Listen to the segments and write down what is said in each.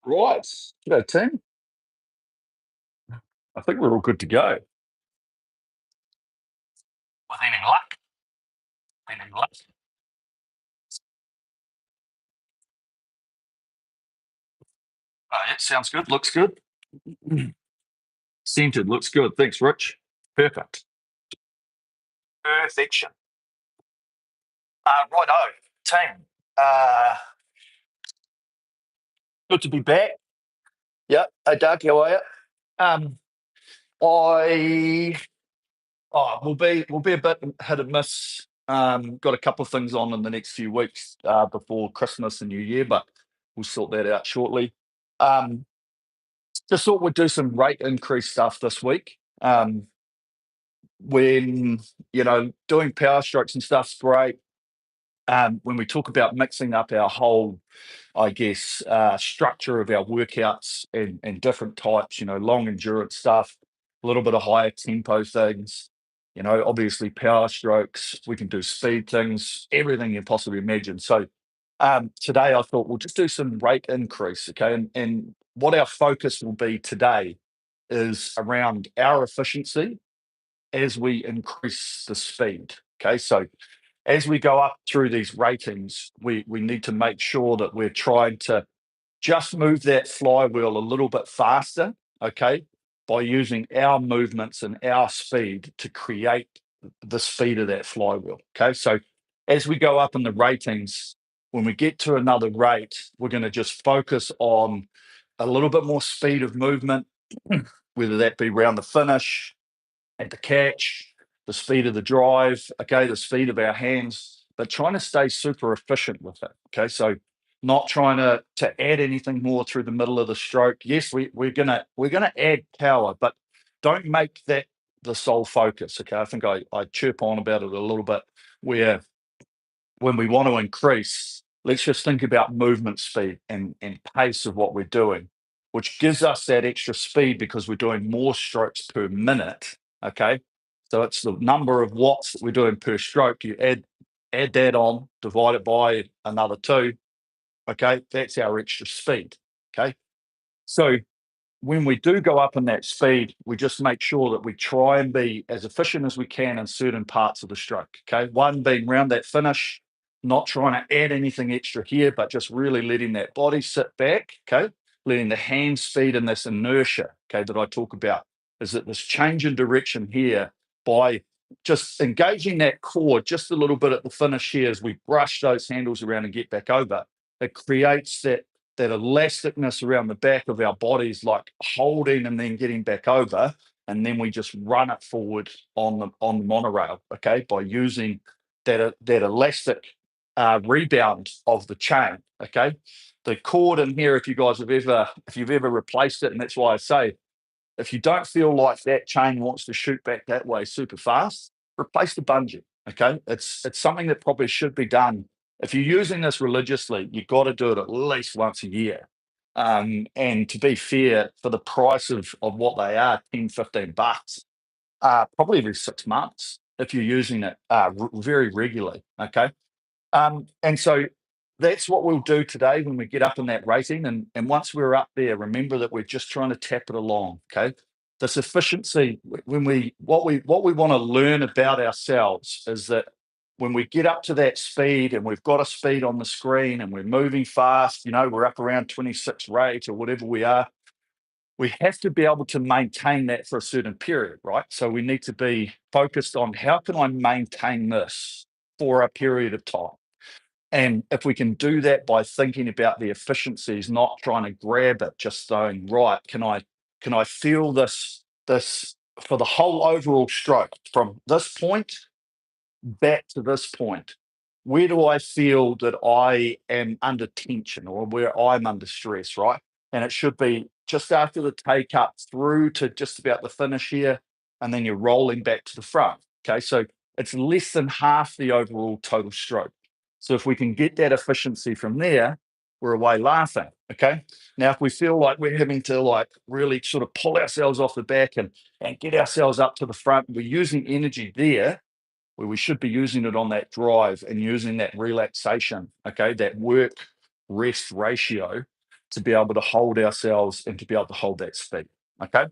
Right. G'day, team. I think we're all good to go. With any luck. Any luck. Yeah, sounds good. Looks good. Centered. Looks good. Thanks, Rich. Perfect. Perfection. Righto, team. Uh, Good to be back. Yeah. Hey, Doug, how are you? Um, I we'll be a bit hit and miss. Got a couple of things on in the next few weeks before Christmas and New Year, but we'll sort that out shortly. Um, just thought we'd do some rate increase stuff this week. When doing power strokes and stuff's great. When we talk about mixing up our whole, I guess, structure of our workouts and different types, long endurance stuff, a little bit of higher tempo things, obviously power strokes, we can do speed things, everything you possibly imagine. So today I thought we'll just do some rate increase, okay? And what our focus will be today is around our efficiency as we increase the speed. Okay, so as we go up through these ratings, we need to make sure that we're trying to just move that flywheel a little bit faster, okay, by using our movements and our speed to create the speed of that flywheel. Okay, so as we go up in the ratings, when we get to another rate, we're going to just focus on a little bit more speed of movement, whether that be around the finish, at the catch, the speed of the drive, okay, the speed of our hands, but trying to stay super efficient with it. Okay, so not trying to add anything more through the middle of the stroke. Yes, we're gonna add power, but don't make that the sole focus. Okay, I think I chirp on about it a little bit where when we want to increase, let's just think about movement speed and pace of what we're doing, which gives us that extra speed because we're doing more strokes per minute. Okay. So it's the number of watts that we're doing per stroke. You add that on, divide it by another two. Okay. That's our extra speed. Okay. So when we do go up in that speed, we just make sure that we try and be as efficient as we can in certain parts of the stroke. Okay. One being round that finish, not trying to add anything extra here, but just really letting that body sit back. Okay. Letting the hands feed in this inertia, okay, that I talk about, is that this change in direction here by just engaging that core just a little bit at the finish here as we brush those handles around and get back over. It creates that elasticness around the back of our bodies, like holding and then getting back over, and then we just run it forward on the monorail, okay, by using that elastic rebound of the chain, okay. The cord in here, if you've ever replaced it, and that's why I say, if you don't feel like that chain wants to shoot back that way super fast, replace the bungee. Okay, it's something that probably should be done. If you're using this religiously, you've got to do it at least once a year. And to be fair, for the price of what they are, 10, $15, probably every 6 months if you're using it very regularly. Okay. And so that's what we'll do today when we get up in that rating. And once we're up there, remember that we're just trying to tap it along. Okay. This efficiency, what we want to learn about ourselves is that when we get up to that speed and we've got a speed on the screen and we're moving fast, we're up around 26 rate or whatever we are, we have to be able to maintain that for a certain period, right? So we need to be focused on how can I maintain this for a period of time. And if we can do that by thinking about the efficiencies, not trying to grab it, just saying, right, can I feel this for the whole overall stroke from this point back to this point? Where do I feel that I am under tension or where I'm under stress, right? And it should be just after the take up through to just about the finish here, and then you're rolling back to the front. Okay, so it's less than half the overall total stroke. So if we can get that efficiency from there, we're away laughing. Okay. Now, if we feel like we're having to like really sort of pull ourselves off the back and get ourselves up to the front, we're using energy there where we should be using it on that drive and using that relaxation, okay, that work rest ratio to be able to hold ourselves and to be able to hold that speed. Okay.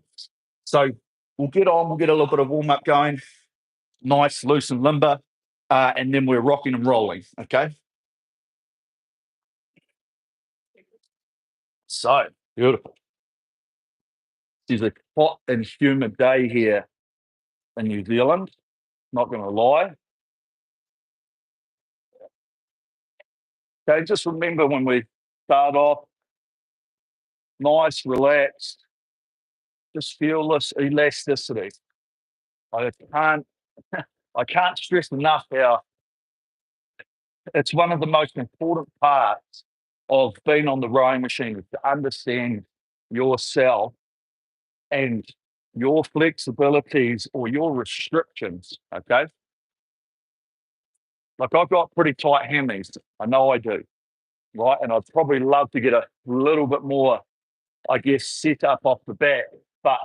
So we'll get on, we'll get a little bit of warm up going, nice, loose and limber, and then we're rocking and rolling. Okay. So beautiful. It's a hot and humid day here in New Zealand. Not going to lie. Okay, just remember when we start off, nice, relaxed, just feel this elasticity. I can't, I can't stress enough how it's one of the most important parts of being on the rowing machine is to understand yourself and your flexibilities or your restrictions. Okay, like I've got pretty tight hammies. I know I do, right? And I'd probably love to get a little bit more, I guess, set up off the bat, but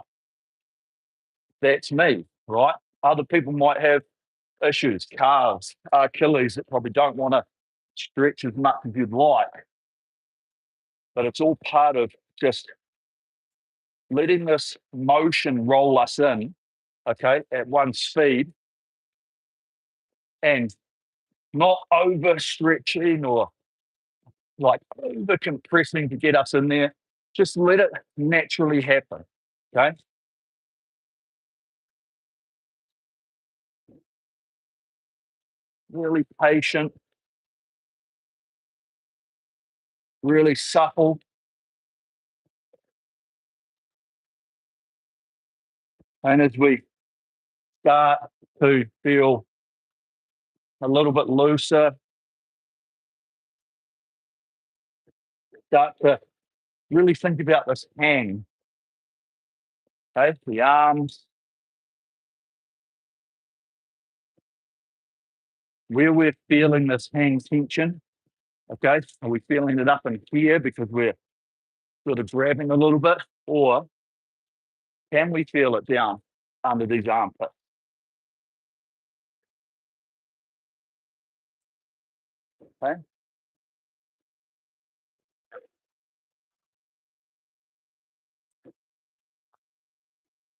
that's me, right? Other people might have issues, calves, Achilles that probably don't want to stretch as much as you'd like. But it's all part of just letting this motion roll us in, okay, at one speed and not overstretching or like over compressing to get us in there. Just let it naturally happen, okay? Really patient, really supple. And as we start to feel a little bit looser, start to really think about this hang, okay? The arms, where we're feeling this hang tension, okay? Are we feeling it up in here because we're sort of grabbing a little bit, or can we feel it down under these armpits? Okay.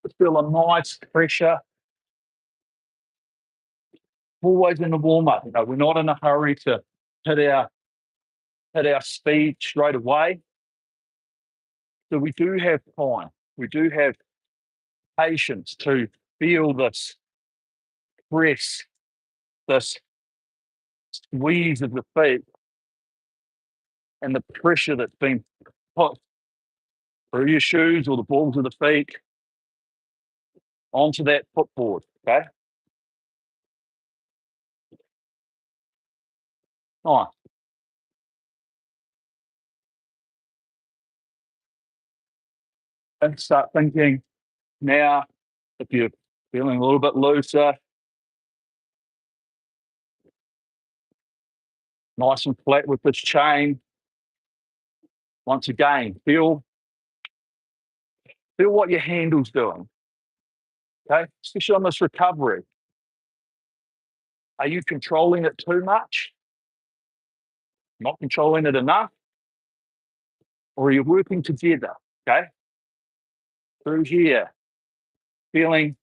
Just feel a nice pressure. Always in the warm up. You know, we're not in a hurry to hit our speed straight away. So we do have time. We do have patience to feel this press, this squeeze of the feet, and the pressure that's been put through your shoes or the balls of the feet onto that footboard. Okay. Nice. And start thinking now, if you're feeling a little bit looser, nice and flat with this chain. Once again, feel what your handle's doing. Okay, especially on this recovery. Are you controlling it too much? Not controlling it enough? Or are you working together? Okay, through here, feeling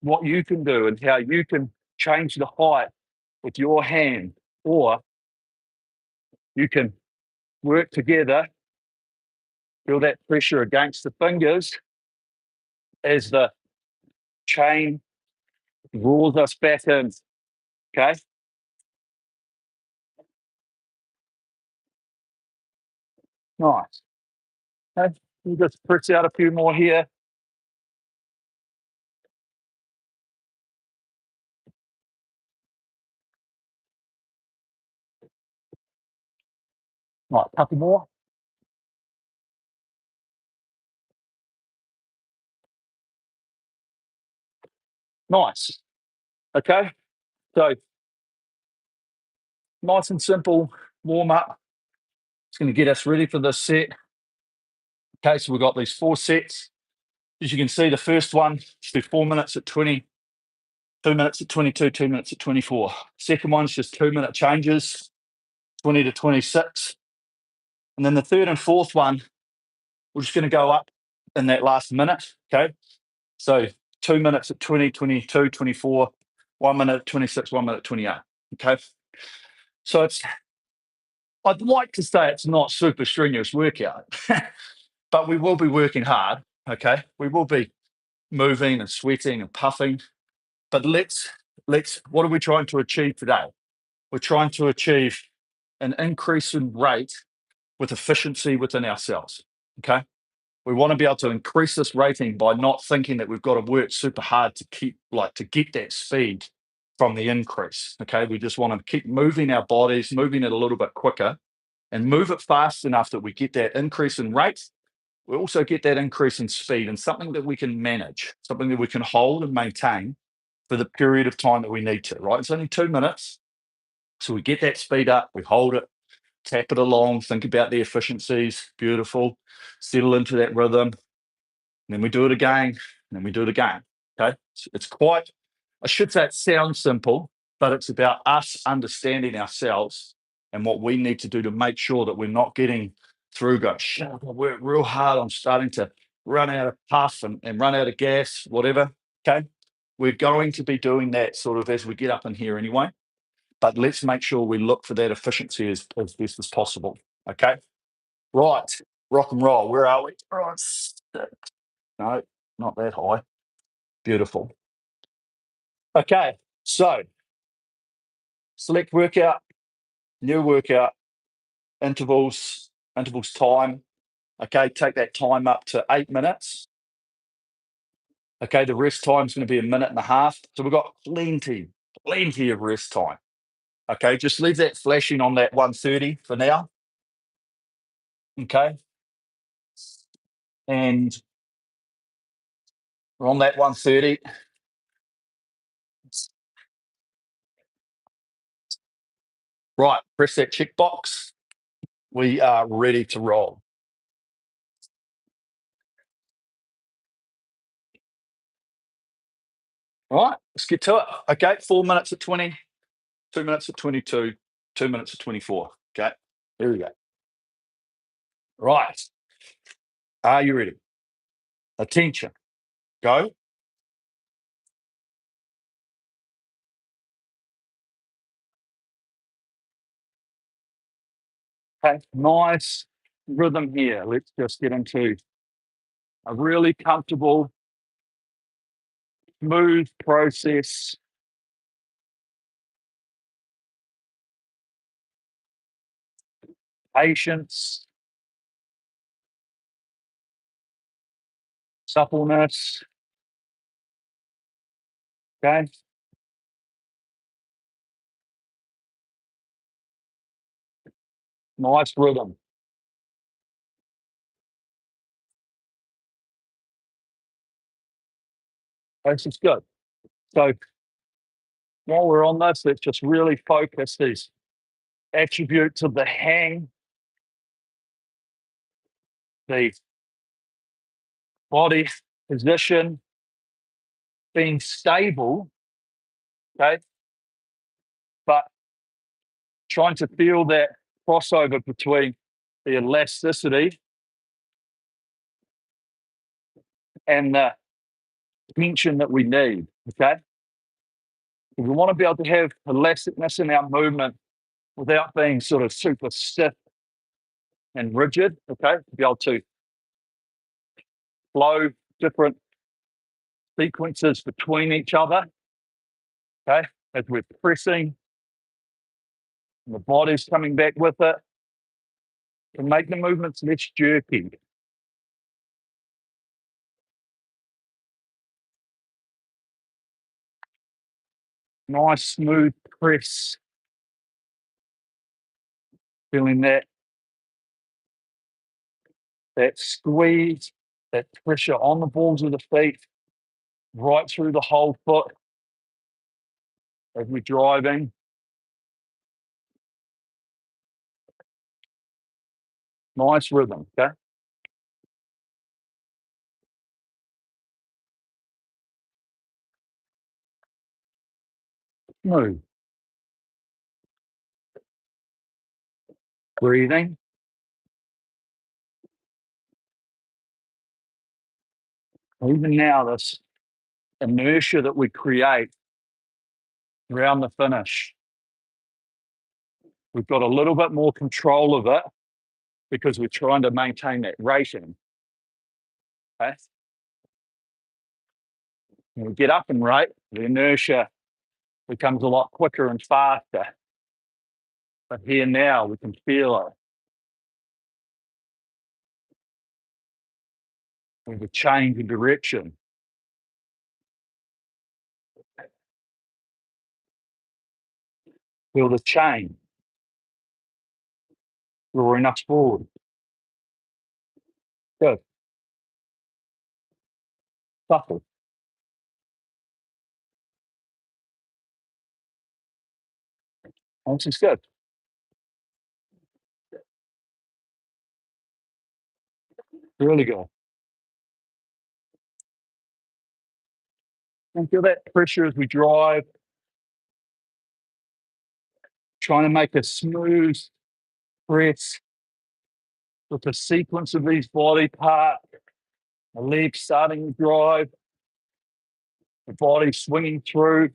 what you can do and how you can change the height with your hand, or you can work together, feel that pressure against the fingers as the chain draws us back in. Okay. Nice. Okay. You just press out a few more here. Right, a couple more. Nice. Okay. So nice and simple warm up. It's going to get us ready for this set. Okay, so we've got these 4 sets. As you can see, the first one, just do 4 minutes at 20, 2 minutes at 22, 2 minutes at 24. Second one's just 2 minute changes, 20 to 26. And then the third and fourth one, we're just going to go up in that last minute. Okay. So 2 minutes at 20, 22, 24, 1 minute at 26, 1 minute at 28. Okay. So I'd like to say it's not super strenuous workout, but we will be working hard. Okay. We will be moving and sweating and puffing. But what are we trying to achieve today? We're trying to achieve an increase in rate with efficiency within ourselves. Okay. We want to be able to increase this rating by not thinking that we've got to work super hard to get that speed from the increase. Okay. We just want to keep moving our bodies, moving it a little bit quicker and move it fast enough that we get that increase in rate. We also get that increase in speed and something that we can manage, something that we can hold and maintain for the period of time that we need to, right? It's only 2 minutes. So we get that speed up, we hold it, tap it along, think about the efficiencies, beautiful, settle into that rhythm, and then we do it again, and then we do it again. Okay. It's quite, I should say it sounds simple, but it's about us understanding ourselves and what we need to do to make sure that we're not getting through going, shit, I've got to work real hard. I'm starting to run out of puff and run out of gas, whatever. Okay. We're going to be doing that sort of as we get up in here anyway. But let's make sure we look for that efficiency as best as possible. Okay. Right. Rock and roll. Where are we? Right. No, not that high. Beautiful. Okay. So select workout, new workout, intervals time. Okay. Take that time up to 8 minutes. Okay. The rest time is going to be 1.5 minutes. So we've got plenty of rest time. Okay. Just leave that flashing on that 1:30 for now. Okay. And we're on that 1:30. Right, press that checkbox. We are ready to roll. All right, let's get to it. Okay, 4 minutes at 20, 2 minutes at 22, 2 minutes at 24. Okay, here we go. Right, are you ready? Attention, go. Okay, nice rhythm here. Let's just get into a really comfortable, smooth process. Patience, suppleness. Okay, nice rhythm. This is good. So while we're on this, let's just really focus these attributes of the hang, the body position, being stable, okay, but trying to feel that crossover between the elasticity and the tension that we need, okay? We want to be able to have elasticness in our movement without being sort of super stiff and rigid, okay? To be able to flow different sequences between each other, okay? As we're pressing, and the body's coming back with it, to make the movements less jerky. Nice smooth press. Feeling that squeeze, that pressure on the balls of the feet, right through the whole foot as we're driving. Nice rhythm, okay? Smooth. Breathing. Even now, this inertia that we create around the finish, we've got a little bit more control of it because we're trying to maintain that rating. Okay? When we get up and rate, the inertia becomes a lot quicker and faster. But here now, we can feel it. There's a change in direction. Feel the change. Drawing us forward. Good. Supple. This is good. Really good. And feel that pressure as we drive. Trying to make a smooth press with the sequence of these body parts. The legs starting to drive. The body swinging through.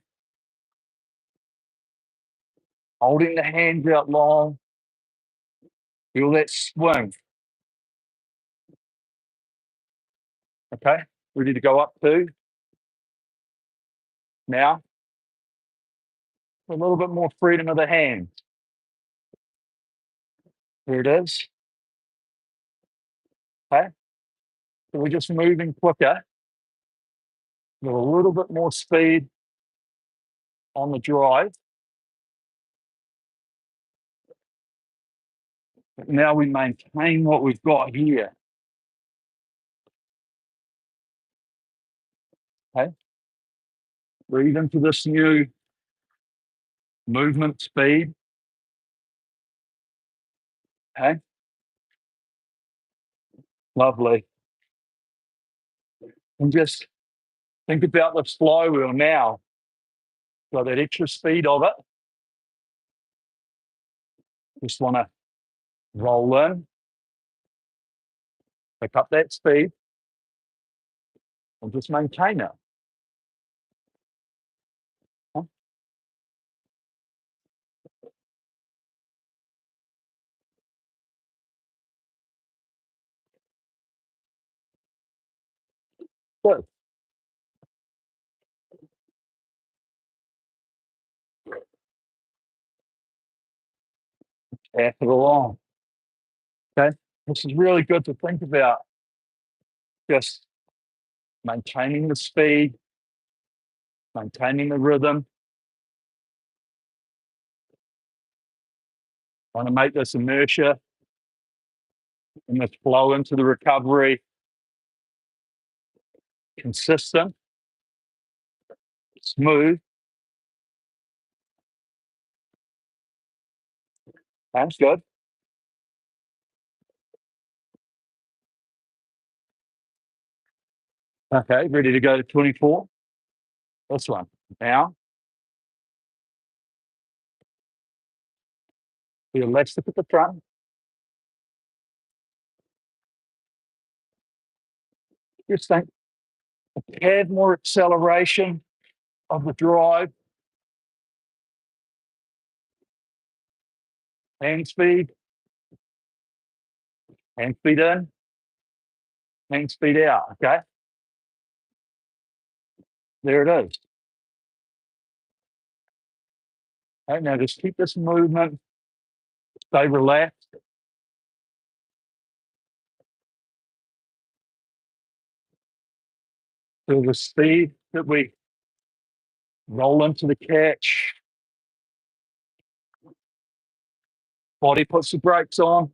Holding the hands out long. Feel that swing. Okay, ready to go up too. Now, a little bit more freedom of the hands. Here it is. Okay, so we're just moving quicker with a little bit more speed on the drive. But now we maintain what we've got here. Okay, breathe into this new movement speed. Okay, lovely. And just think about the flywheel now. Got that extra speed of it. Just want to roll in, pick up that speed, and just maintain it. Huh? Good. Pass it along. Okay, this is really good to think about. Just maintaining the speed, maintaining the rhythm. Want to make this inertia and this flow into the recovery consistent, smooth. That's good. Okay, ready to go to 24. This one. Now, feel elastic at the front. Just think a tad more acceleration of the drive. Hand speed in, hand speed out. Okay, there it is. Okay, now just keep this movement, stay relaxed. Feel the speed that we roll into the catch. Body puts the brakes on.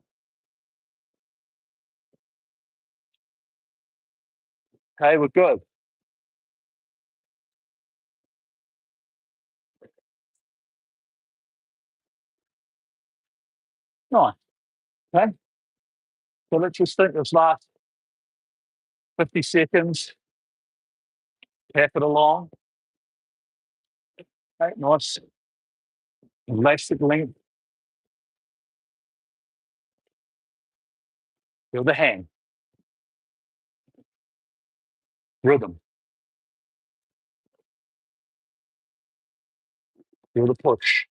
Okay, we're good. Nice. Okay. So let's just think this last 50 seconds. Tap it along. Okay, nice. Elastic length. Feel the hand. rhythm. Feel the push.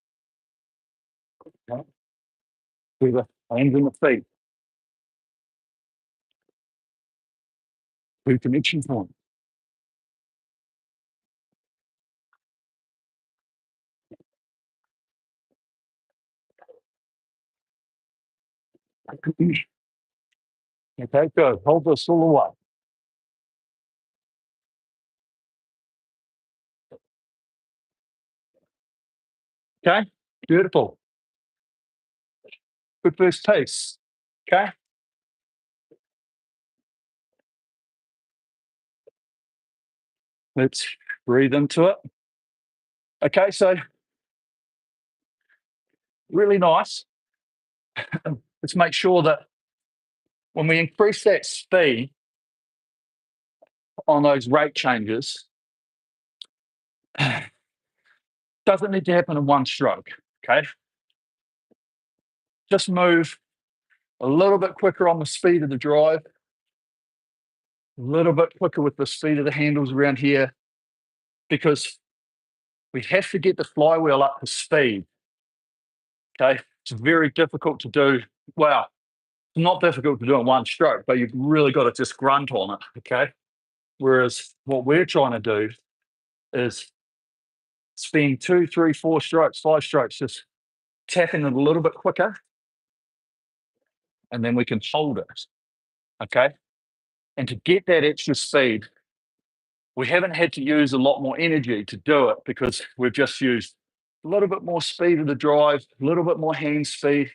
Okay? Feel the hands and the feet. Feel connection point. Okay, good. Hold this all the way. Okay, beautiful. Good first pace. Okay. Let's breathe into it. Okay, so really nice. Let's make sure that when we increase that speed on those rate changes, doesn't need to happen in one stroke. Okay. Just move a little bit quicker on the speed of the drive, a little bit quicker with the speed of the handles around here, because we have to get the flywheel up to speed. Okay. It's very difficult to do. Well, it's not difficult to do in one stroke, but you've really got to just grunt on it. Okay. Whereas what we're trying to do is spend 2, 3, 4 strokes, 5 strokes, just tapping it a little bit quicker, and then we can hold it. Okay. And to get that extra speed, we haven't had to use a lot more energy to do it because we've just used a little bit more speed of the drive, a little bit more hand speed.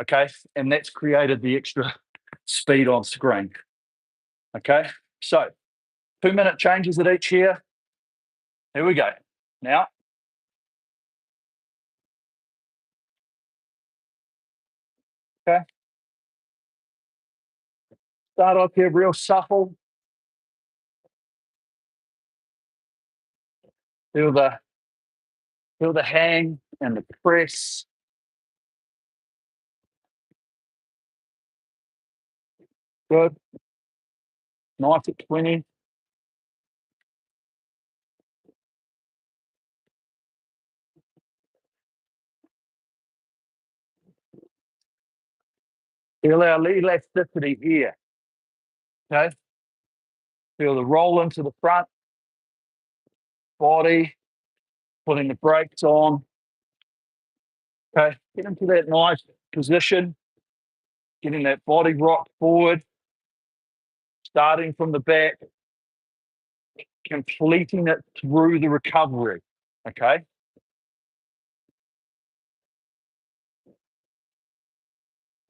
Okay. And that's created the extra speed on screen. Okay. So 2-minute changes at each here. Here we go. Now, okay. Start off here real supple. Feel the hang and the press. Good. Nice at 20. Feel our elasticity here. Okay. Feel the roll into the front body, putting the brakes on. Okay. Get into that nice position, getting that body rock forward, starting from the back, completing it through the recovery. Okay.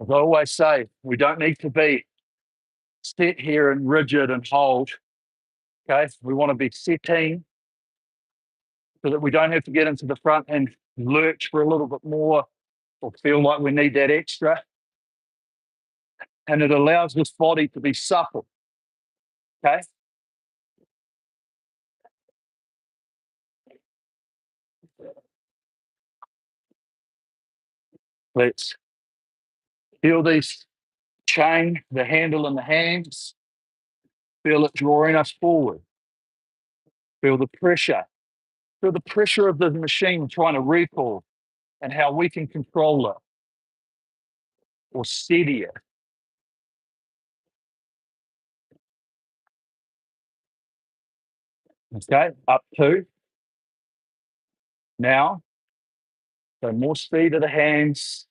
As I always say, we don't need to be sit here and rigid and hold. Okay. We want to be sitting so that we don't have to get into the front and lurch for a little bit more or feel like we need that extra. And it allows this body to be supple. Okay. Let's feel these chain, the handle in the hands. Feel it drawing us forward. Feel the pressure. Feel the pressure of the machine trying to recall and how we can control it or steady it. Okay, up 2. Now, so more speed of the hands,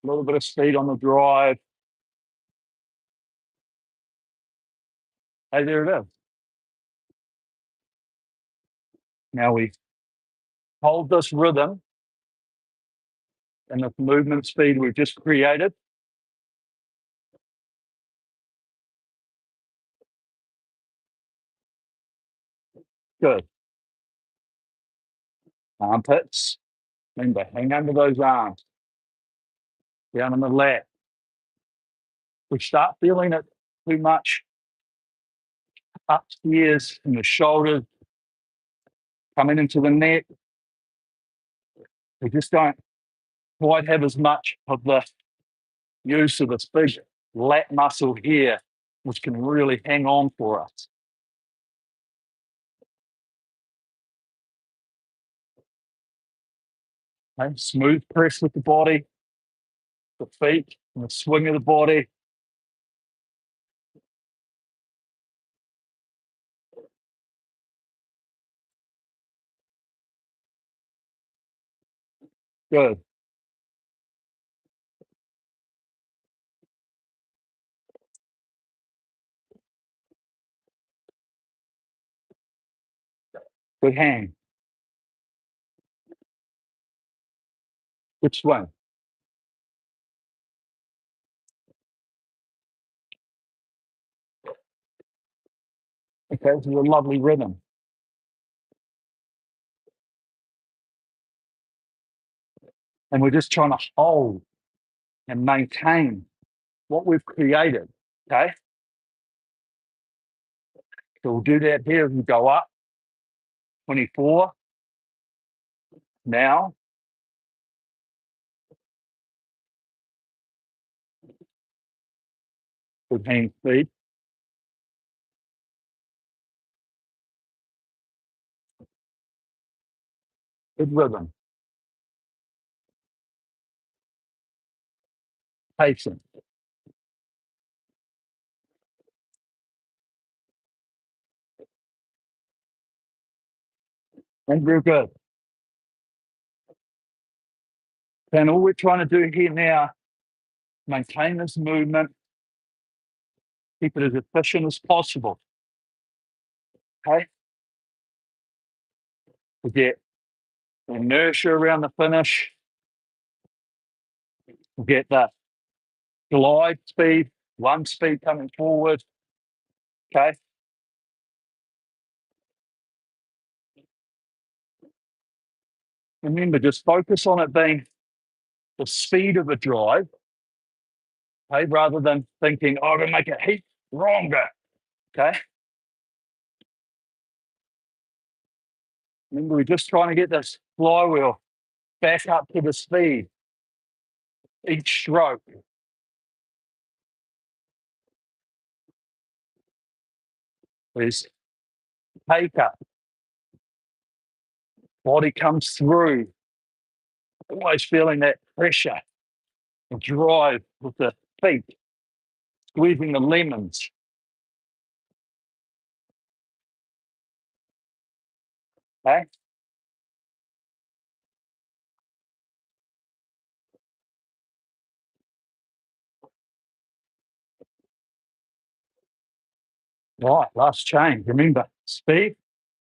a little bit of speed on the drive. Hey, there it is. Now we hold this rhythm and the movement speed we've just created. Good. Armpits. Remember, hang under those arms. Down on the lap. We start feeling it too much upstairs in the shoulders, coming into the neck. We just don't quite have as much of the use of this big lat muscle here, which can really hang on for us. Okay? Smooth press with the body, the feet, and the swing of the body. Good. Good hand. Good swing. Okay, this is a lovely rhythm. And we're just trying to hold and maintain what we've created. Okay. So we'll do that here as we go up. 24. Now. Good hand speed. Good rhythm. Patient. And real good. And all we're trying to do here now, maintain this movement, keep it as efficient as possible. Okay? To get inertia around the finish, to get the glide speed, one speed coming forward. Okay? Remember, just focus on it being the speed of a drive, okay, rather than thinking, oh, I'm going to make it heat longer. Okay? Remember, we're just trying to get this flywheel back up to the speed each stroke. Is take up, body comes through, always feeling that pressure and drive with the feet, squeezing the lemons. Okay? Right, last change. Remember, speed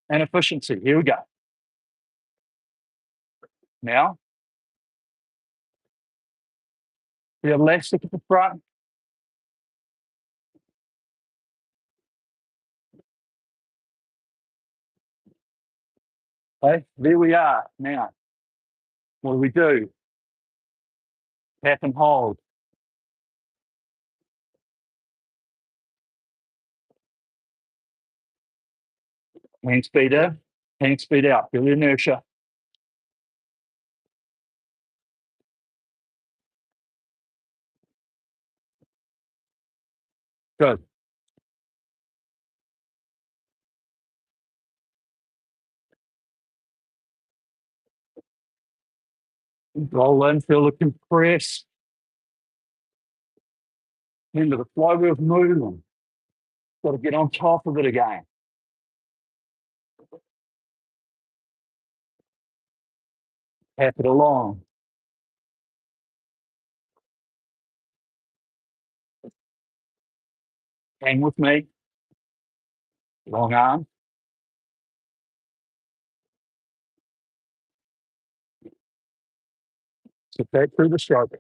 and efficiency. Here we go. Now, the elastic at the front. Okay, there we are. Now, what do? Tap and hold. Hand speed in, hand speed out. Feel the inertia. Good. Roll in, feel the compress. Remember, the flywheel's moving. Got to get on top of it again. Tap it along. Hang with me. Long arm. Sit back through the stroke.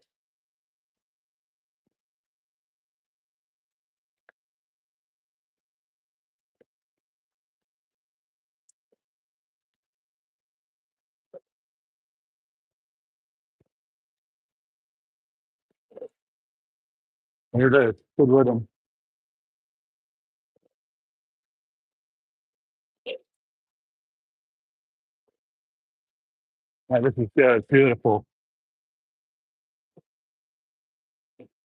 Here it is. Good rhythm. Now, this is good. Beautiful.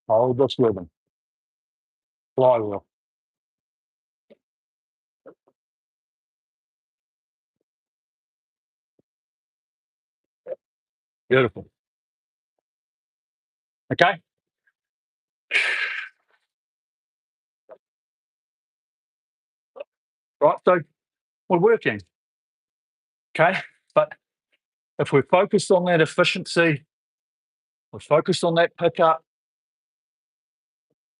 Hold this rhythm. Flywheel. Beautiful. Okay. Right. So we're working. Okay. But if we're focused on that efficiency, we're focused on that pickup,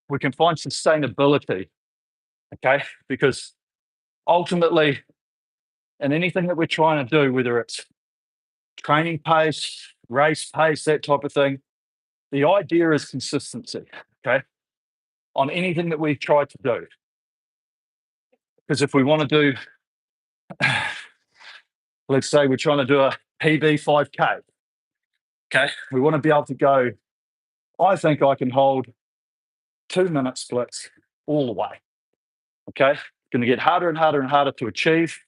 we can find sustainability. Okay. Because ultimately, in anything that we're trying to do, whether it's training pace, race pace, that type of thing, the idea is consistency. Okay. On anything that we try to do. Because if we want to do, let's say we're trying to do a PB 5K, okay, we want to be able to go, I think I can hold 2-minute splits all the way. Okay. It's going to get harder and harder and harder to achieve.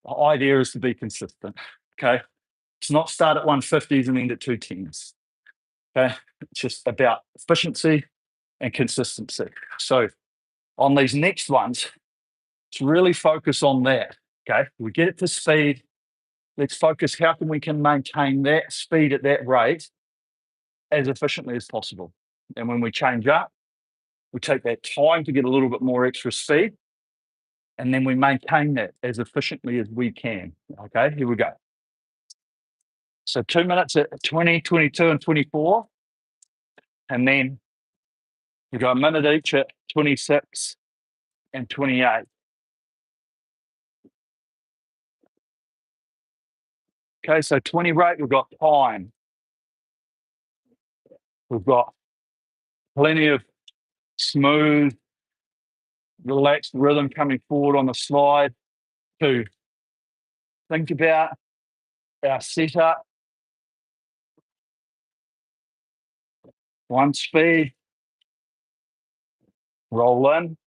The idea is to be consistent. Okay. It's not start at 150s and end at 210s. Okay. It's just about efficiency and consistency. So on these next ones, let's really focus on that. Okay. We get it to speed. Let's focus how can we can maintain that speed at that rate as efficiently as possible. And when we change up, we take that time to get a little bit more extra speed, and then we maintain that as efficiently as we can. Okay, here we go. So 2 minutes at 20, 22, and 24. And then we go a minute each at 26 and 28. Okay, so 20 rate, we've got time. We've got plenty of smooth, relaxed rhythm coming forward on the slide to think about our setup. One speed, roll in.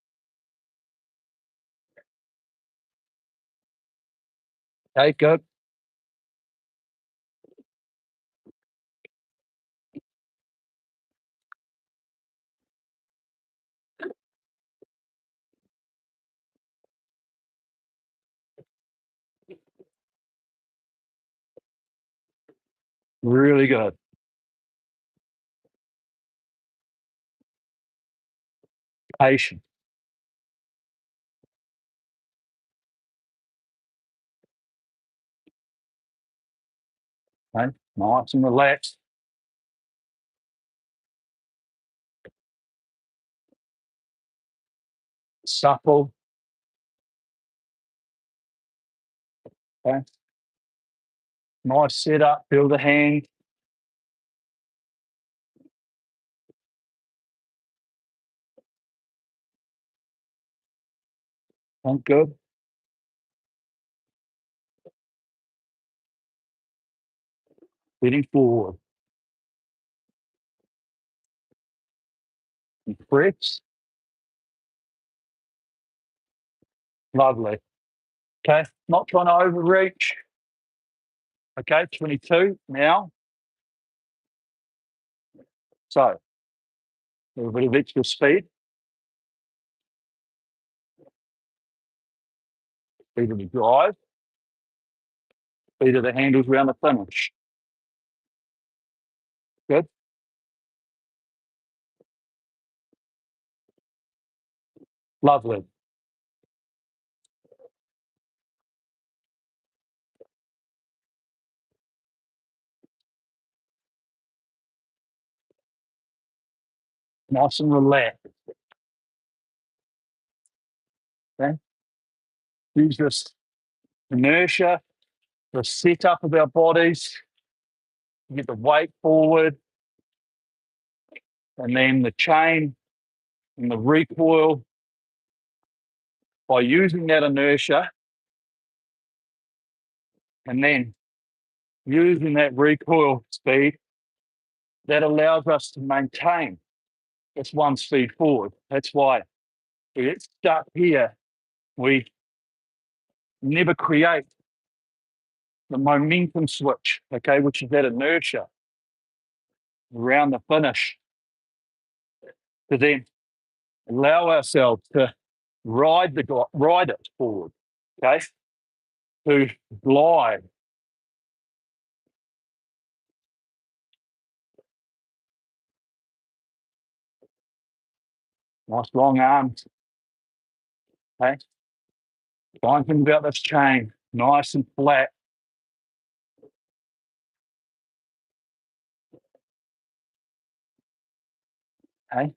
Okay, good. Really good. Patient. Okay, nice and relaxed. Supple. Okay. Nice setup. Feel the hand. Good. Leaning forward. And press. Lovely. Okay. Not trying to overreach. Okay. 22 now. So a little bit of extra speed. Speed of the drive. Speed of the handles around the finish. Good. Lovely. Nice and relaxed. Okay. Use this inertia, the setup of our bodies, get the weight forward, and then the chain and the recoil. By using that inertia and then using that recoil speed, that allows us to maintain this one speed forward. That's why we get stuck here. We never create the momentum switch, okay, which is that inertia around the finish, to then allow ourselves to ride it forward, okay, to glide. Nice long arms. Okay. Fine thing about this chain, nice and flat. Okay.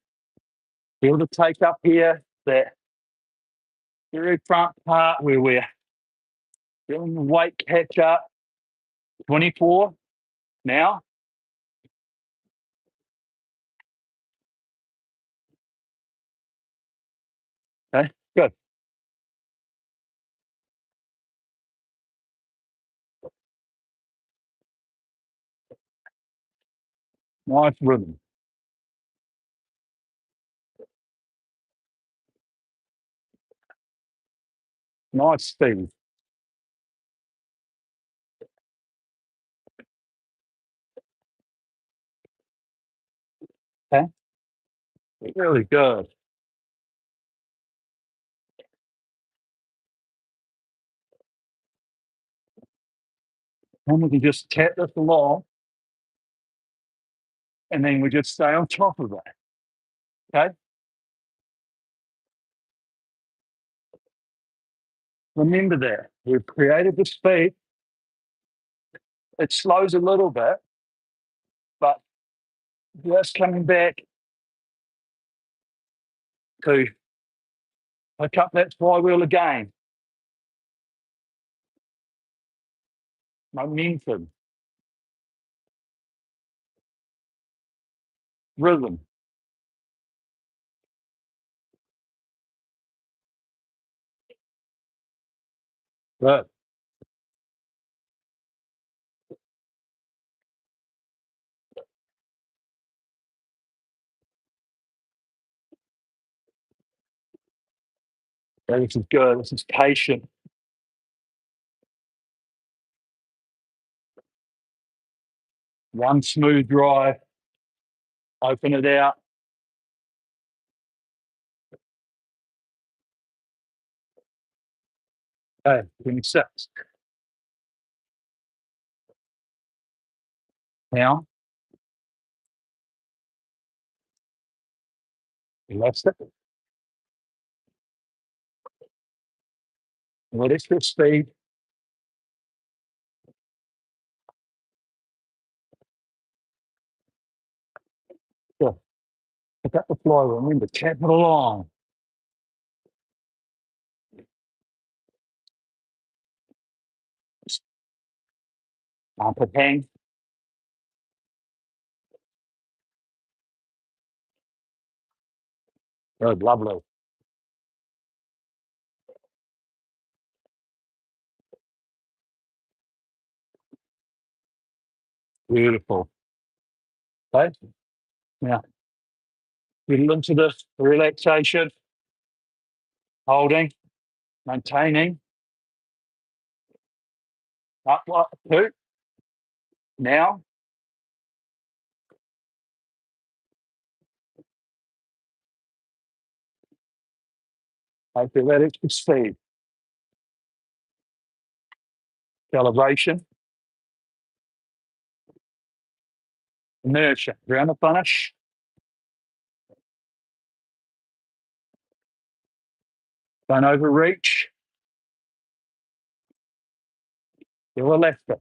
Feel the take up here, that very front part where we're feeling the weight catch up. 24 now. Okay, good. Nice rhythm. Nice speed. Okay, really good. And we can just tap this along, and then we just stay on top of that. Okay. Remember that we've created the speed. It slows a little bit, but just coming back to pick up that flywheel again. Momentum, rhythm. Good. This is good. This is patient. One smooth drive. Open it out. Okay, 26. Now, elastic. What is your speed? Good. Pick up the flywheel. Remember, tap it along. Armpit hang. Good, lovely. Beautiful. Okay. Now, getting into the relaxation, holding, maintaining. Up, up, two. Now, I feel that extra speed. Calibration. Inertia. Round the finish. Don't overreach. Feel elastic.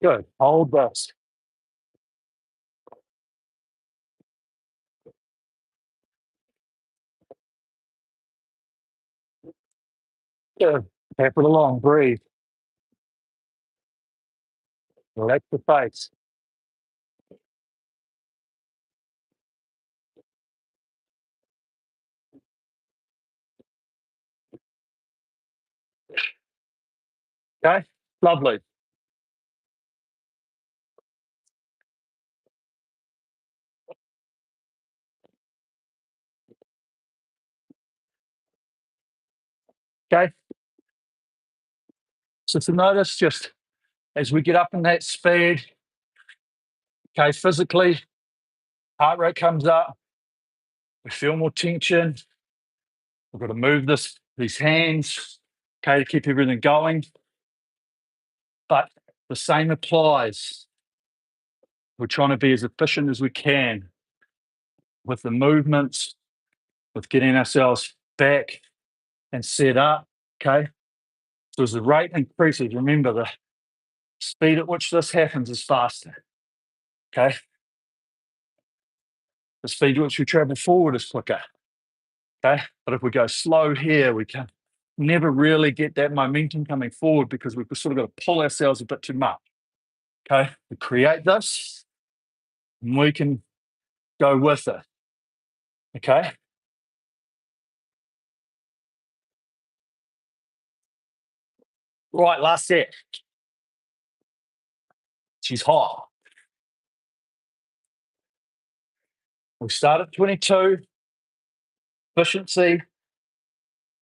Good. Hold this. Good. Tap it along. Breathe. Relax the face. Okay. Lovely. Okay. So to notice, just as we get up in that speed, okay, physically, heart rate comes up. We feel more tension. We've got to move these hands, okay, to keep everything going. But the same applies We're trying to be as efficient as we can with the movements, with getting ourselves back and set up, okay? So as the rate increases, remember the speed at which this happens is faster, okay? The speed at which we travel forward is quicker, okay? But if we go slow here, we can never really get that momentum coming forward because we've sort of got to pull ourselves a bit too much, okay? We create this, and we can go with it, okay? Right, last set. She's hot. We start at 22, efficiency,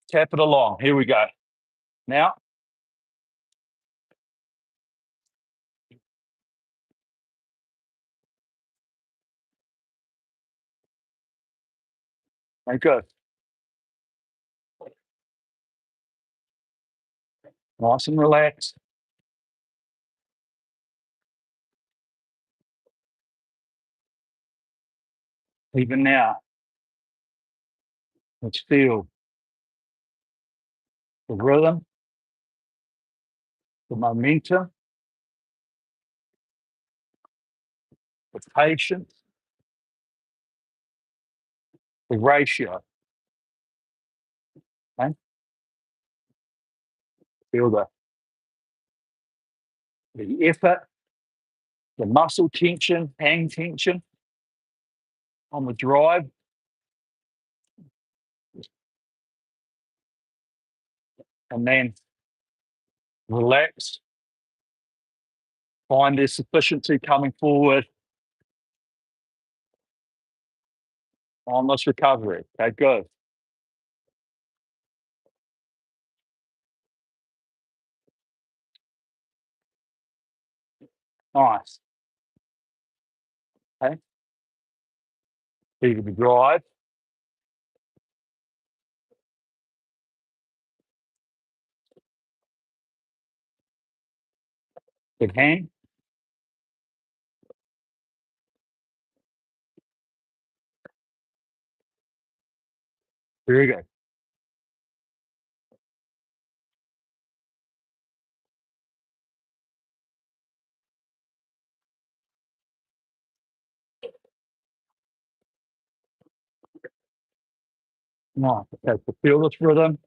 tap it along. Here we go. Now, very good. Nice and relaxed. Even now, let's feel the rhythm, the momentum, the patience, the ratio. Okay? Feel the effort, the muscle tension, hang tension on the drive. And then relax. Find this efficiency coming forward on this recovery. Okay, good. Nice. Okay. Either the drive, the hang. Very good. Nice. Okay, so feel this rhythm.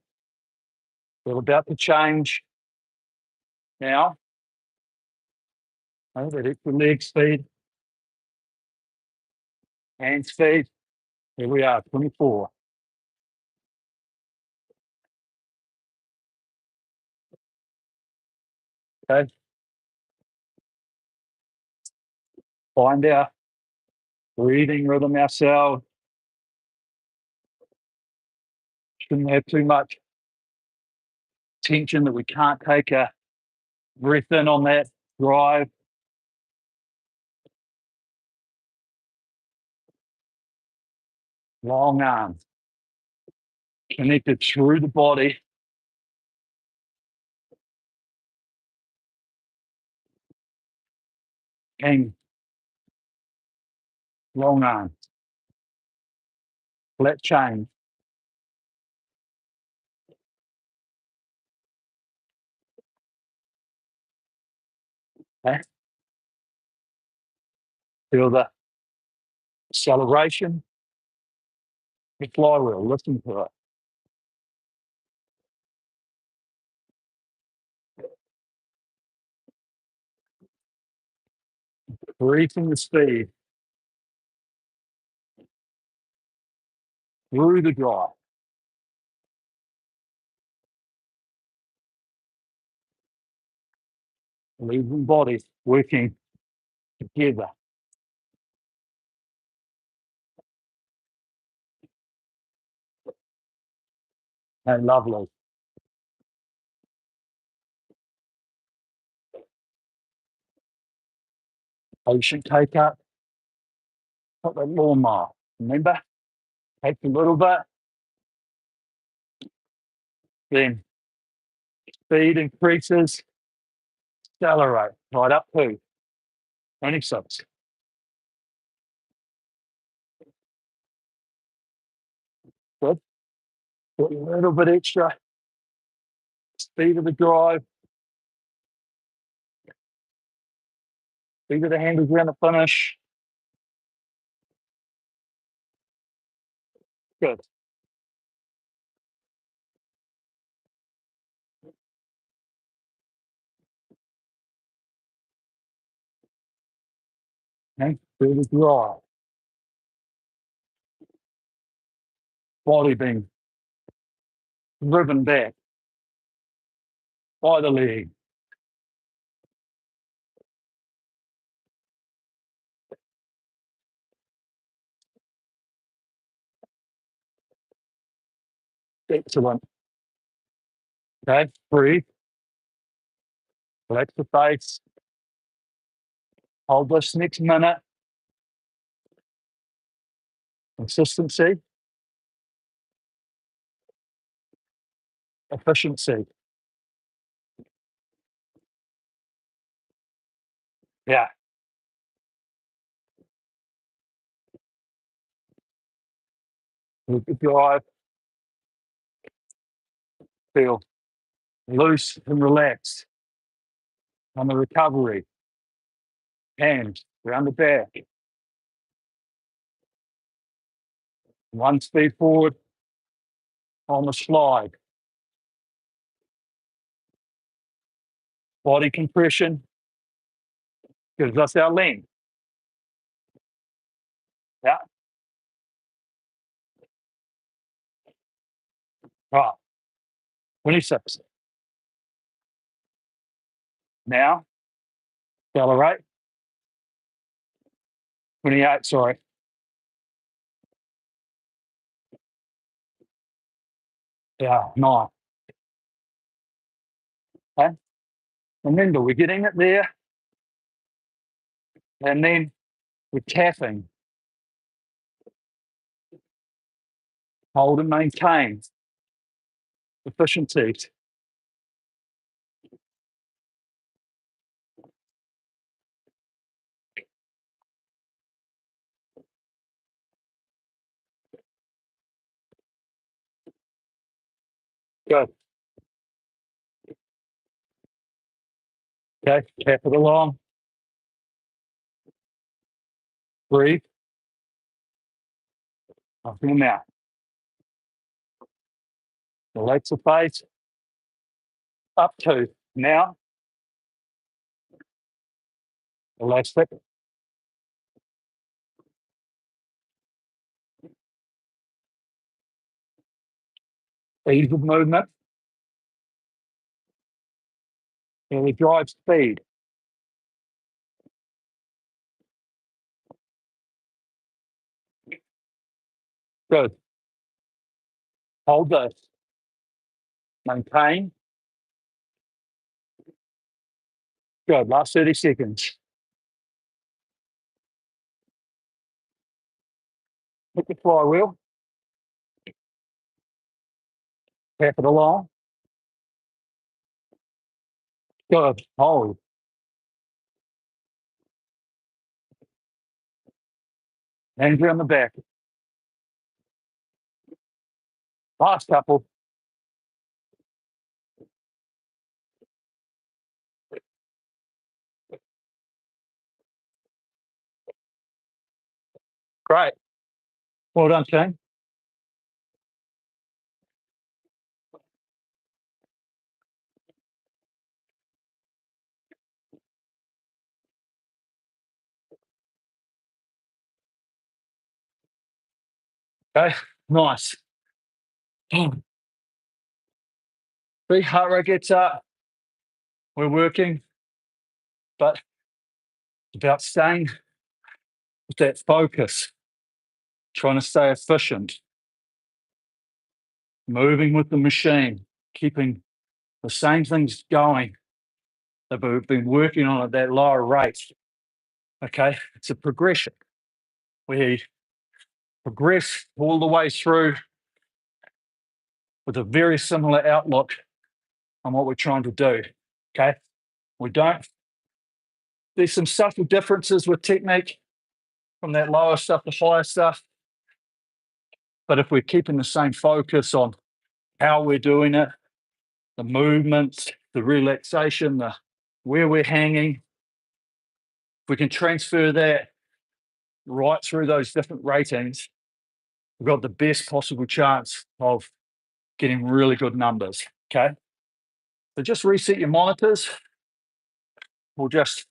Feel about to change now. Okay, that extra leg speed, hand speed. Here we are, 24. Okay. Find our breathing rhythm ourselves. Shouldn't have too much tension that we can't take a breath in on that drive. Long arms connected through the body. And long arms. Flat chain. Okay. Feel the acceleration. The flywheel, listen to it. Increasing the speed through the drive. Leaving bodies working together. And lovely. Patient take up. Put the lawnmower. Remember? Take a little bit. Then speed increases. Accelerate. Right up to 26. Put a little bit extra speed of the drive, speed of the handles around the finish. Good. And speed of the drive. Body being driven back by the leg. Excellent. Okay, breathe. Relax the face. Hold this next minute. Consistency. Efficiency. Yeah. Drive. Feel loose and relaxed on the recovery. Hands around the back. One speed forward on the slide. Body compression gives us our length. Yeah. Right. 26. Now, accelerate. 28, sorry. Yeah, 9. Okay. Remember, we're getting it there. And then we're tapping. Hold and maintain. Efficiencies. Good. Okay, tap it along. Breathe. Up in the mouth. Relax the face. Up 2. Now, relax it. Ease of movement. And we drive speed. Good. Hold this. Maintain. Good. Last 30 seconds. Hit the flywheel. Tap it along. Good. Hold. Hands around the back. Last couple. Great. Well done, Shane. Okay, nice. The heart rate gets up. We're working, but it's about staying with that focus, trying to stay efficient, moving with the machine, keeping the same things going that we've been working on at that lower rate. Okay, it's a progression. We progress all the way through with a very similar outlook on what we're trying to do. Okay, we don't. There's some subtle differences with technique from that lower stuff to higher stuff. But if we're keeping the same focus on how we're doing it, the movements, the relaxation, the where we're hanging. If we can transfer that right through those different ratings, we've got the best possible chance of getting really good numbers. Okay. So just reset your monitors. We'll just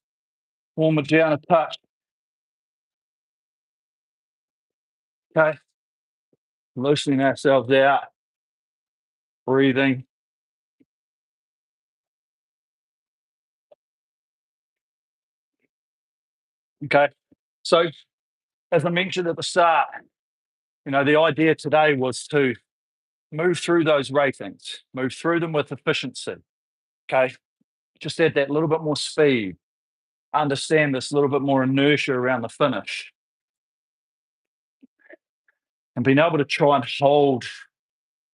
warm it down a touch. Okay. Loosening ourselves out, breathing. Okay. So, as I mentioned at the start, the idea today was to move through those ratings, move through them with efficiency. Okay. Just add that little bit more speed, understand this little bit more inertia around the finish, and being able to try and hold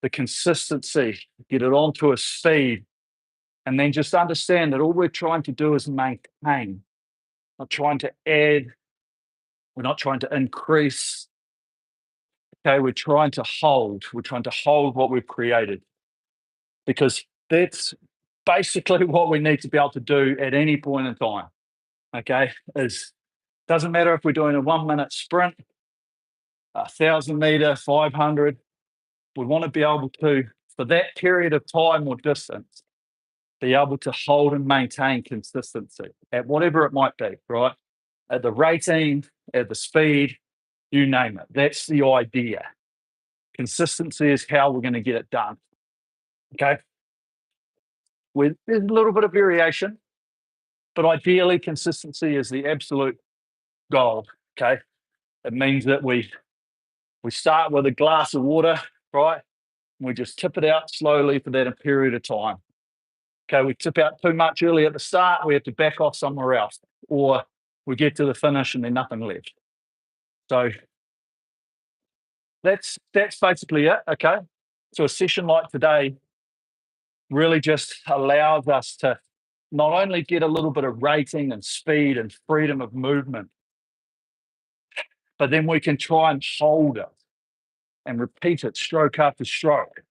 the consistency, get it onto a speed, and then just understand that all we're trying to do is maintain, not trying to add, we're not trying to increase. Okay, we're trying to hold. We're trying to hold what we've created because that's basically what we need to be able to do at any point in time. Okay, is doesn't matter if we're doing a 1 minute sprint, 1,000 meter, 500. We want to be able to, for that period of time or distance, be able to hold and maintain consistency at whatever it might be, right? At the rating, at the speed, you name it. That's the idea. Consistency is how we're going to get it done. Okay. There's a little bit of variation, but ideally, consistency is the absolute goal. Okay. It means that we start with a glass of water, right? We just tip it out slowly for that period of time. Okay, we tip out too much early at the start, we have to back off somewhere else, or we get to the finish and there's nothing left. So that's basically it. Okay, so a session like today really just allows us to not only get a little bit of rating and speed and freedom of movement, but then we can try and hold it and repeat it stroke after stroke,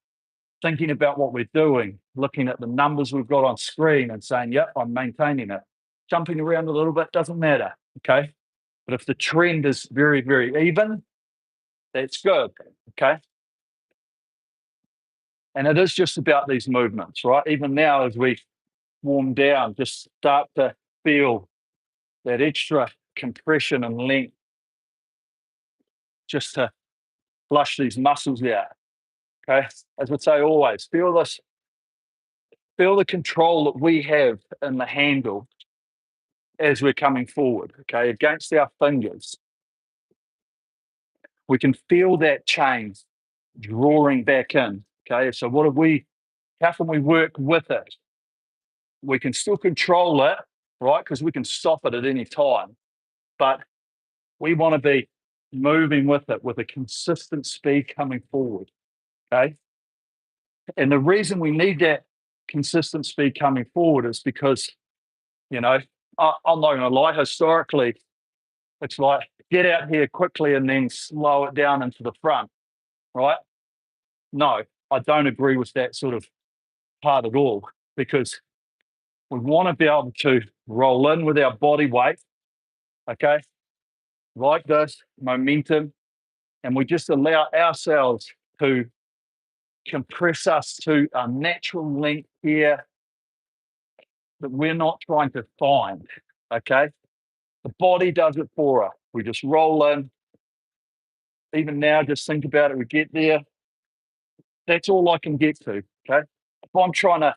thinking about what we're doing, looking at the numbers we've got on screen and saying, yep, I'm maintaining it. Jumping around a little bit doesn't matter. Okay. But if the trend is very, very even, that's good. Okay. And it is just about these movements, right? Even now, as we warm down, just start to feel that extra compression and length just to flush these muscles out. Okay. As I say always, feel this, feel the control that we have in the handle as we're coming forward, okay, against our fingers. We can feel that change drawing back in, okay? So how can we work with it? We can still control it, right? Because we can stop it at any time, but we want to be moving with it with a consistent speed coming forward, okay? And the reason we need that consistent speed coming forward is because, I'm not going to lie, historically, it's like get out here quickly and then slow it down into the front, right? No, I don't agree with that sort of part at all because we want to be able to roll in with our body weight, okay, like this, momentum, and we just allow ourselves to compress us to a natural length here that we're not trying to find, okay? The body does it for us. We just roll in. Even now, just think about it. We get there. That's all I can get to, okay? If I'm trying to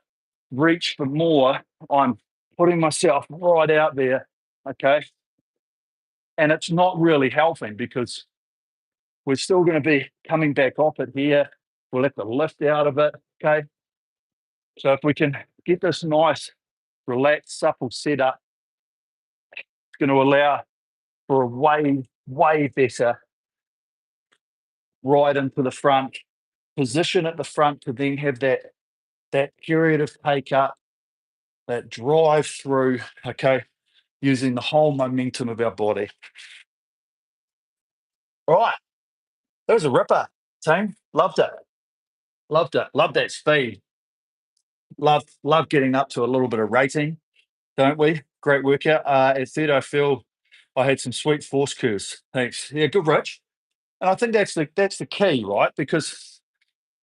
reach for more, I'm putting myself right out there, okay? And it's not really helping because we're still going to be coming back off it here. We'll have to lift out of it, okay? So if we can get this nice, relaxed, supple setup, it's going to allow for a way better right into the front, position at the front to then have that period of take up, that drive through, okay, using the whole momentum of our body. All right, that was a ripper, team. Loved it. Loved it. Love that speed. Love getting up to a little bit of rating, don't we? Great workout. At third, I feel I had some sweet force curves. Thanks. Yeah, good, Rich. And I think that's the key, right? Because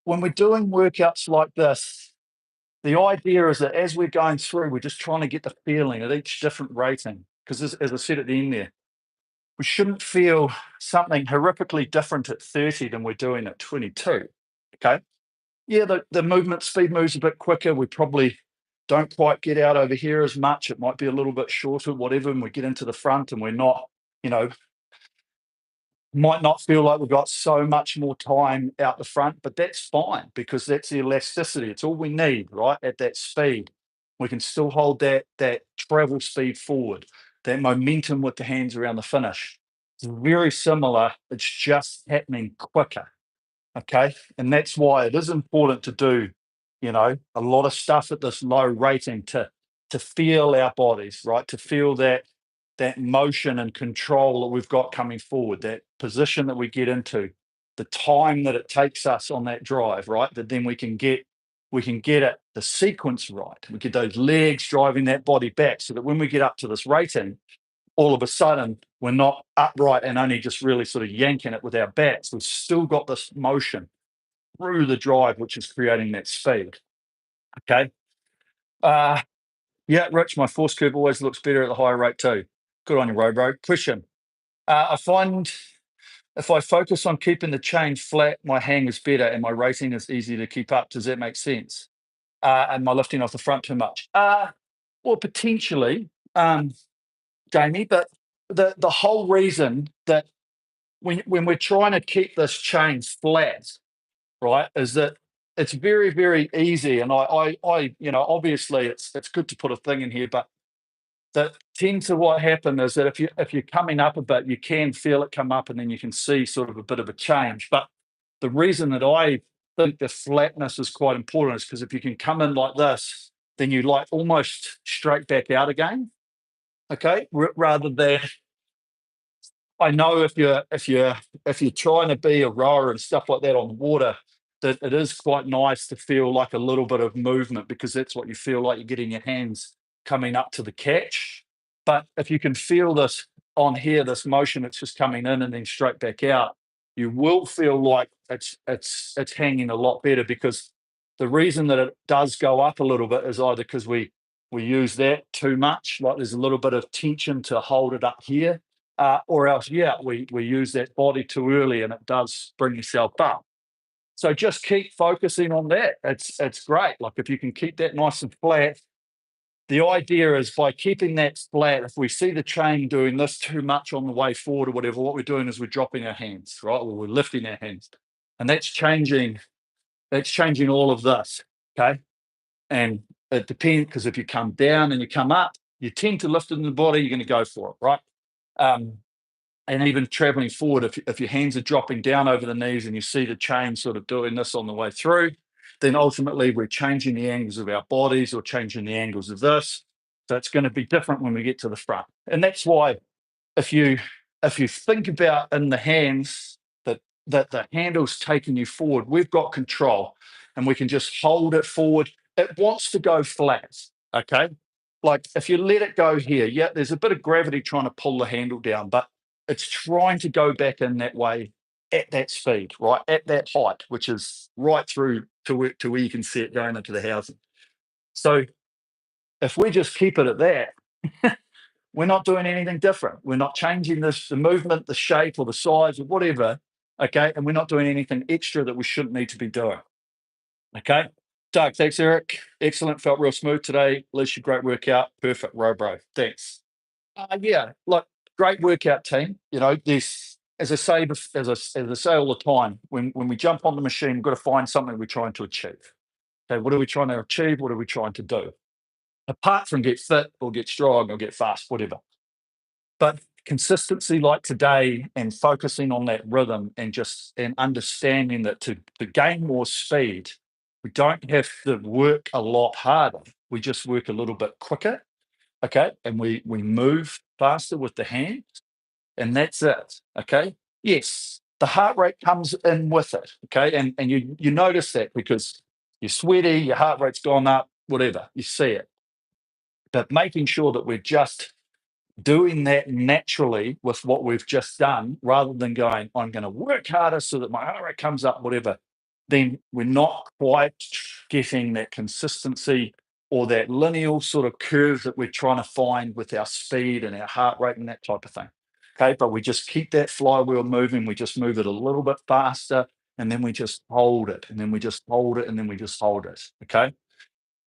when we're doing workouts like this, the idea is that as we're going through, we're just trying to get the feeling at each different rating. Because as I said at the end there, we shouldn't feel something horrifically different at 30 than we're doing at 22. Okay. Yeah, the movement speed moves a bit quicker. We probably don't quite get out over here as much. It might be a little bit shorter, whatever, and we get into the front and we're not, you know, might not feel like we've got so much more time out the front, but that's fine because that's the elasticity. It's all we need, right? At that speed, we can still hold that travel speed forward, that momentum with the hands around the finish. It's very similar. It's just happening quicker. Okay. And that's why it is important to do, a lot of stuff at this low rating to feel our bodies, right? To feel that motion and control that we've got coming forward, that position that we get into, the time that it takes us on that drive, right? That then we can get it the sequence right. We get those legs driving that body back so that when we get up to this rating, all of a sudden we're not upright and only just really sort of yanking it with our backs. We've still got this motion through the drive, which is creating that speed. Okay. Uh, yeah, Rich, my force curve always looks better at the higher rate too. Good on you, Robro. Question. I find if I focus on keeping the chain flat, my hang is better and my rating is easy to keep up. Does that make sense? And my lifting off the front too much? Well, potentially, Jamie, but the whole reason that when we're trying to keep this chain flat, right, is that it's very, very easy. And obviously it's good to put a thing in here, but that tends to what happen is that if you're coming up a bit, you can feel it come up, and then you can see sort of a bit of a change. But the reason that I think the flatness is quite important is because if you can come in like this, then you like almost straight back out again. Okay, rather than I know if you're trying to be a rower and stuff like that on the water, that it is quite nice to feel like a little bit of movement because that's what you feel like you're getting your hands coming up to the catch. But if you can feel this on here, this motion, it's just coming in and then straight back out, you will feel like it's hanging a lot better because the reason that it does go up a little bit is either because we use that too much, like there's a little bit of tension to hold it up here, or else, yeah, we use that body too early and it does bring yourself up. So just keep focusing on that. It's great. Like if you can keep that nice and flat, the idea is by keeping that flat, if we see the chain doing this too much on the way forward or whatever, what we're doing is we're dropping our hands, right? Or we're lifting our hands. And that's changing all of this. Okay. And it depends because if you come down and you come up, you tend to lift it in the body, you're going to go for it, right? Um, and even traveling forward, if your hands are dropping down over the knees and you see the chain sort of doing this on the way through, then ultimately we're changing the angles of our bodies or changing the angles of this. So it's going to be different when we get to the front. And that's why if you if you think about in the hands that the handle's taking you forward, we've got control and we can just hold it forward. It wants to go flat. Okay. Like if you let it go here, yeah, there's a bit of gravity trying to pull the handle down, but it's trying to go back in that way at that speed, right? At that height, which is right through to where you can see it going into the housing. So if we just keep it at that, we're not doing anything different. We're not changing the movement, the shape, or the size, or whatever. Okay. And we're not doing anything extra that we shouldn't need to be doing. Okay. Doug, thanks, Eric. Excellent. Felt real smooth today. Alicia, great workout. Perfect. Bro. Thanks. Yeah, like great workout team. This, as I say, as I say all the time, when we jump on the machine, we've got to find something we're trying to achieve. Okay, what are we trying to achieve? What are we trying to do? Apart from get fit or get strong or get fast, whatever. But consistency like today and focusing on that rhythm and understanding that to gain more speed, we don't have to work a lot harder. We just work a little bit quicker. Okay. And we move faster with the hand, and that's it. Okay. Yes, the heart rate comes in with it. Okay. And you notice that because you're sweaty, your heart rate's gone up, whatever, you see it. But making sure that we're just doing that naturally with what we've just done, rather than going, I'm going to work harder so that my heart rate comes up, whatever, then we're not quite getting that consistency or that linear sort of curve that we're trying to find with our speed and our heart rate and that type of thing. Okay, but we just keep that flywheel moving. We just move it a little bit faster, and then we just hold it, and then we just hold it, and then we just hold it. Okay.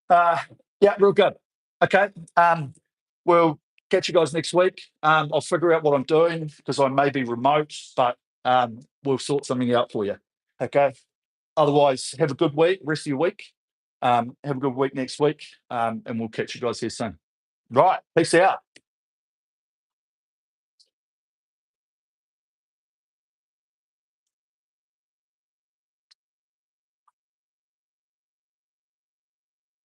Uh, yeah, real good. Okay. We'll catch you guys next week. I'll figure out what I'm doing because I may be remote, but we'll sort something out for you. Okay. Otherwise, have a good week, rest of your week. Have a good week next week, and we'll catch you guys here soon. Right. Peace out.